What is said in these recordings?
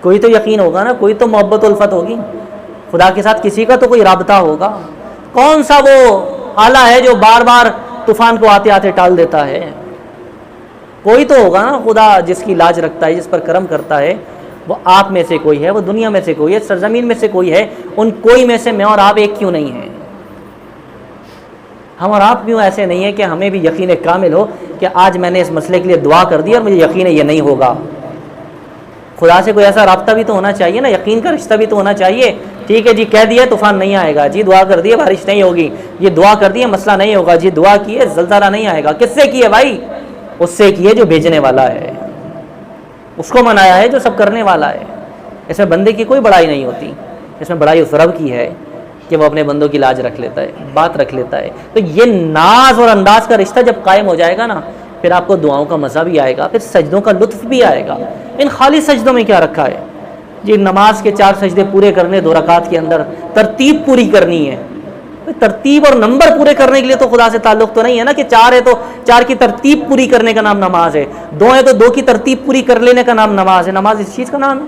کوئی تو یقین ہوگا نا، کوئی تو محبت الفت ہوگی خدا کے ساتھ، کسی کا تو کوئی رابطہ ہوگا. کون سا وہ آلہ ہے جو بار بار طوفان کو آتے آتے ٹال دیتا ہے؟ کوئی تو ہوگا نا خدا جس کی لاج رکھتا ہے، جس پر کرم کرتا ہے. وہ آپ میں سے کوئی ہے، وہ دنیا میں سے کوئی ہے، سرزمین میں سے کوئی ہے. ان کوئی میں سے میں اور آپ ایک کیوں نہیں ہیں؟ ہم اور آپ کیوں ایسے نہیں ہیں کہ ہمیں بھی یقین کامل ہو کہ آج میں نے اس مسئلے کے لیے دعا کر دی اور مجھے یقین ہے یہ نہیں ہوگا. خدا سے کوئی ایسا رابطہ بھی تو ہونا چاہیے نا، یقین کا رشتہ بھی تو ہونا چاہیے. ٹھیک ہے جی، کہہ دیا طوفان نہیں آئے گا، جی دعا کر دی بارش نہیں ہوگی، یہ دعا کر دی مسئلہ نہیں ہوگا، جی دعا کی ہے زلزلہ نہیں آئے گا. کس سے کی ہے بھائی؟ اس سے کی ہے جو بھیجنے والا ہے، اس کو منایا ہے جو سب کرنے والا ہے. اس میں بندے کی کوئی بڑائی نہیں ہوتی، اس میں بڑائی اس رب کی ہے کہ وہ اپنے بندوں کی لاج رکھ لیتا ہے، بات رکھ لیتا ہے. تو یہ ناز اور انداز کا رشتہ جب قائم ہو جائے گا نا، پھر آپ کو دعاؤں کا مزہ بھی آئے گا، پھر سجدوں کا لطف بھی آئے گا. ان خالی سجدوں میں کیا رکھا ہے جی؟ نماز کے 4 سجدے پورے کرنے 2 رکعت کے اندر، ترتیب پوری کرنی ہے. ترتیب اور نمبر پورے کرنے کے لیے تو خدا سے تعلق تو نہیں ہے نا کہ 4 ہے تو 4 کی ترتیب پوری کرنے کا نام نماز ہے، 2 ہے تو 2 کی ترتیب پوری کر لینے کا نام نماز ہے. نماز اس چیز کا نام ہے؟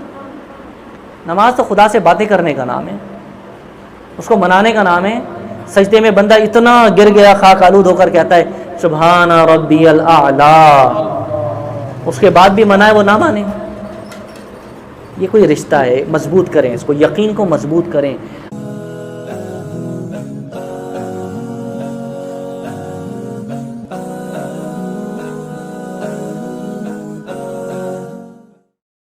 نماز تو خدا سے باتیں کرنے کا نام ہے، اس کو منانے کا نام ہے. سجدے میں بندہ اتنا گر گیا خاک آلود ہو کر کہتا ہے سبحان ربی الاعلی، اس کے بعد بھی منائے وہ نہ مانے. یہ کوئی رشتہ ہے؟ مضبوط کریں اس کو، یقین کو مضبوط کریں.